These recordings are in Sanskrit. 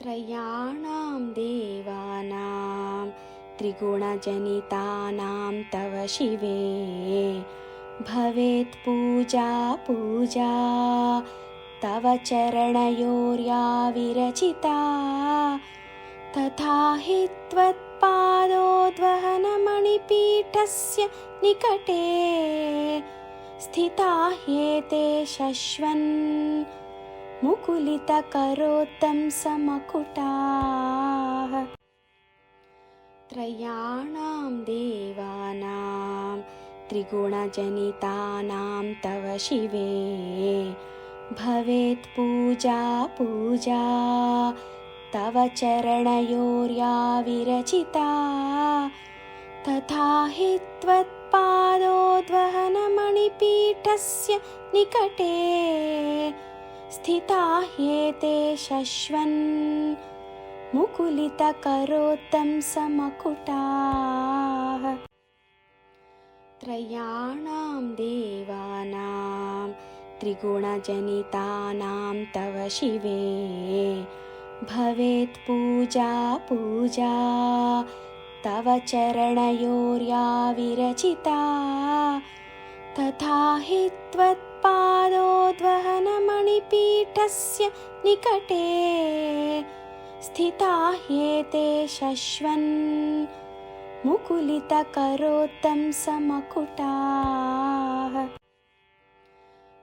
त्रयाणां देवानां त्रिगुणजनितानां तव शिवे भवेत् पूजा पूजा तव चरणयोर्या विरचिता तथा हि त्वत्पादोद्वहनमणिपीठस्य निकटे स्थिता ह्येते शश्वन् मुकुलितकरोत्तंसमकुटाः। त्रयाणां देवानां त्रिगुणजनितानां तव शिवे भवेत् पूजा पूजा तव चरणयोर्या विरचिता तथा हि त्वत्पादोद्वहनमणिपीठस्य निकटे स्थिता ह्येते शश्वन् मुकुलितकरोत्तंसमकुटाः। त्रयाणां देवानां त्रिगुणजनितानां तव शिवे भवेत् पूजा पूजा तव चरणयोर्या विरचिता तथा हि त्वत्पादोद्वहनमणिपीठस्य निकटे स्थिता ह्येते शश्वन् मुकुलितकरोत्तंसमकुटाः।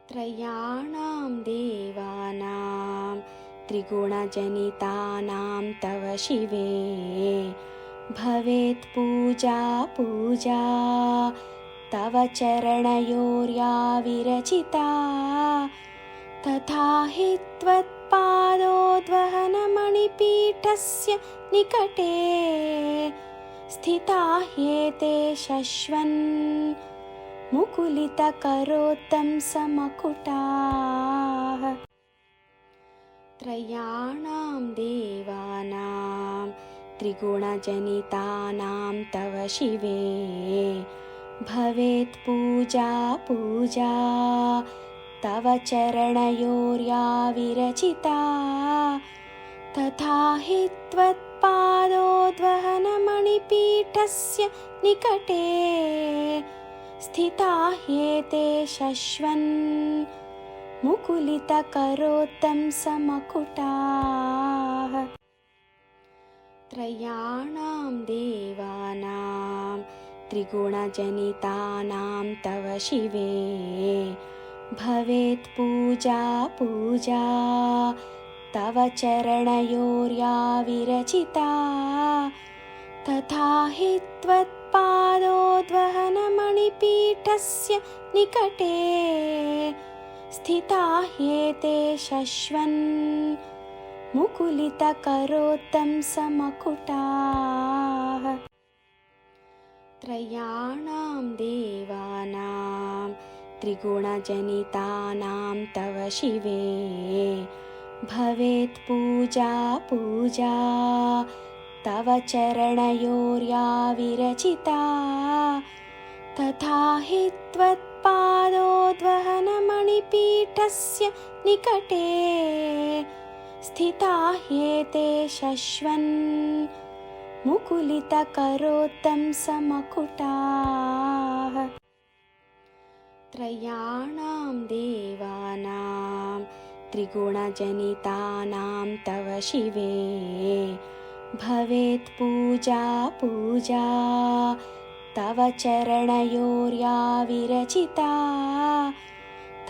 त्रयाणां देवानां त्रिगुणजनितानां तव शिवे भवेत् पूजा पूजा तव चरणयोर्या विरचिता तथा हि त्वत्पादोद्वहनमणिपीठस्य निकटे स्थिता ह्येते शश्वन् मुकुलितकरोत्तंसमकुटाः। त्रयाणां देवानां त्रिगुणजनितानां तव शिवे भवेत् पूजा पूजा तव चरणयोर्या विरचिता तथा हि त्वत्पादोद्वहनमणिपीठस्य निकटे स्थिता ह्येते शश्वन् मुकुलितकरोत्तंसमकुटाः। त्रयाणां देवानां त्रिगुणजनितानां तव शिवे भवेत् पूजा पूजा तव चरणयोर्या विरचिता तथा हि त्वत्पादोद्वहनमणिपीठस्य निकटे स्थिता ह्येते शश्वन् मुकुलितकरोत्तंसमकुटाः। त्रयाणां देवानां त्रिगुणजनितानां तव शिवे भवेत् पूजा पूजा तव चरणयोर्या विरचिता तथा हि त्वत्पादोद्वहनमणिपीठस्य निकटे स्थिता ह्येते शश्वन् मुकुलितकरोत्तंसमकुटाः। त्रयाणां देवानां त्रिगुणजनितानां तव शिवे भवेत् पूजा पूजा तव चरणयोर्या विरचिता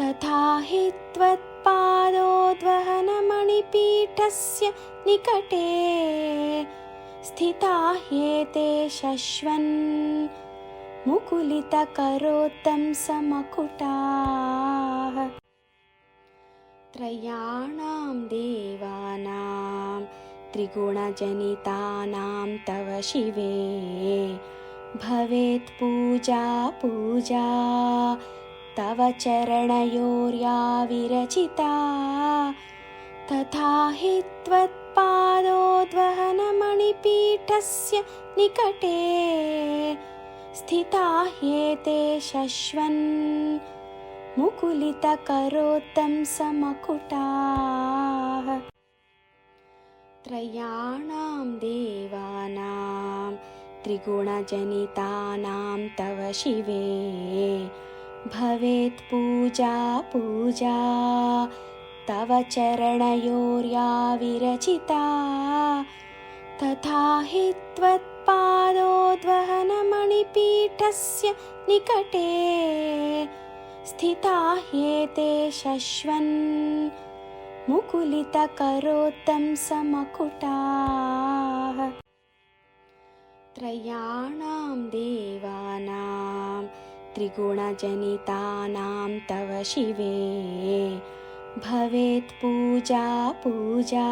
तथा हि त्वत्पादोद्वहनमणिपीठस्य निकटे स्थिता ह्येते शश्वन् मुकुलितकरोत्तंसमकुटाः। त्रयाणां देवानां त्रिगुणजनितानां तव शिवे भवेत् पूजा पूजा तव चरणयोर्या विरचिता तथा हि त्वत्पादोद्वहनमणिपीठस्य निकटे स्थिता ह्येते शश्वन् मुकुलितकरोत्तंसमकुटाः। त्रयाणां देवानां त्रिगुणजनितानां तव शिवे भवेत् पूजा पूजा तव चरणयोर्या विरचिता तथा हि त्वत्पादोद्वहनमणिपीठस्य निकटे स्थिता ह्येते शश्वन् मुकुलितकरोत्तंसमकुटाः त्रयाणां देवानां त्रिगुणजनितानां तव शिवे भवेत् पूजा पूजा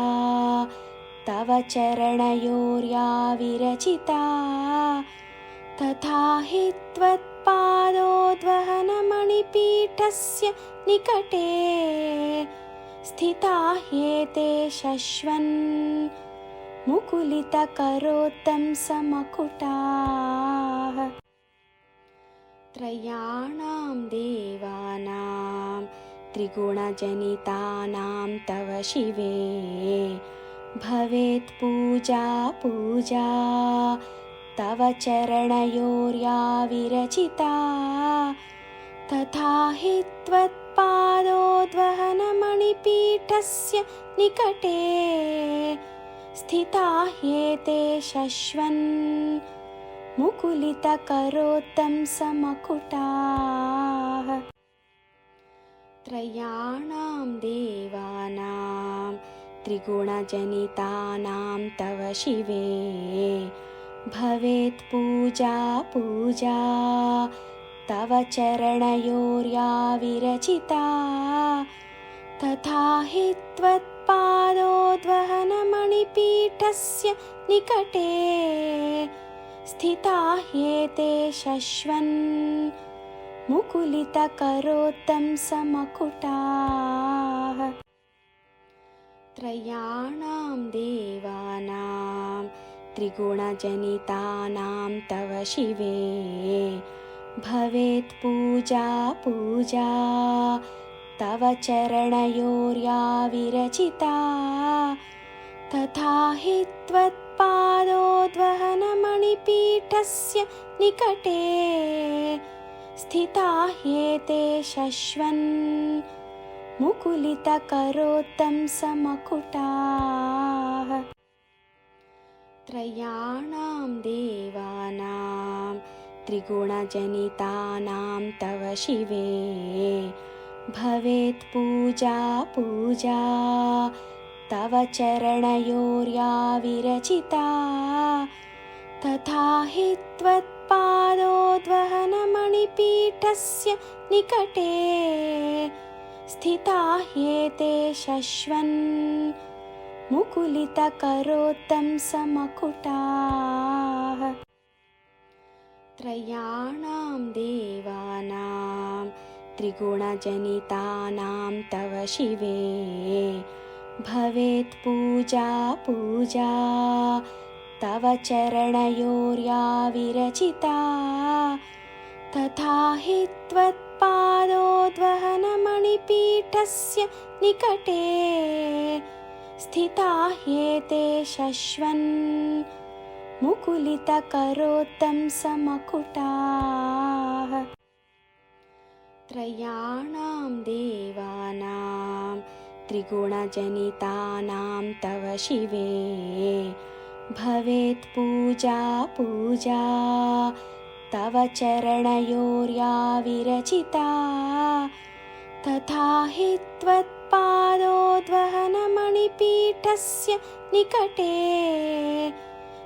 तव चरणयोर्या विरचिता तथा हि त्वत्पादोद्वहनमणिपीठस्य निकटे स्थिता ह्येते शश्वन् मुकुलितकरोत्तंसमकुटाः त्रयाणां देवानां त्रिगुणजनितानां तव शिवे भवेत् पूजा पूजा तव चरणयोर्या विरचिता तथा हि त्वत्पादोद्वहनमणिपीठस्य निकटे स्थिता ह्येते शश्वन् मुकुलितकरोत्तंसमकुटाः त्रयाणां देवानां त्रिगुणजनितानां तव शिवे भवेत् पूजा पूजा तव चरणयोर्या विरचिता तथा हि त्वत्पादोद्वहनमणिपीठस्य निकटे स्थिता ह्येते शश्वन् मुकुलितकरोत्तंसमकुटाः त्रयाणां देवानां त्रिगुणजनितानां तव शिवे भवेत् पूजा पूजा तव चरणयोर्या विरचिता तथा हि त्वत्पादोद्वहनमणिपीठस्य निकटे स्थिता ह्येते शश्वन् मुकुलितकरोत्तंसमकुटाः त्रयाणां देवानां त्रिगुणजनितानां तव शिवे भवेत् पूजा पूजा तव चरणयोर्या विरचिता तथा हि त्वत्पादोद्वहनमणिपीठस्य निकटे स्थिता ह्येते शश्वन् मुकुलितकरोत्तंसमकुटाः त्रयाणां देवानां त्रिगुणजनितानां तव शिवे भवेत् पूजा पूजा तव चरणयोर्या विरचिता तथा हि त्वत्पादोद्वहनमणिपीठस्य निकटे स्थिता ह्येते शश्वन् मुकुलितकरोत्तंसमकुटाः त्रयाणां देवानां त्रिगुणजनितानां तव शिवे भवेत् पूजा पूजा तव चरणयोर्या विरचिता तथा हि त्वत्पादोद्वहनमणिपीठस्य निकटे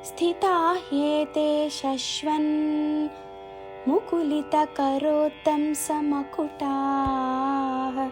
स्थिता ह्येते शश्वन् मुकुलितकरोत्तंसमकुटाः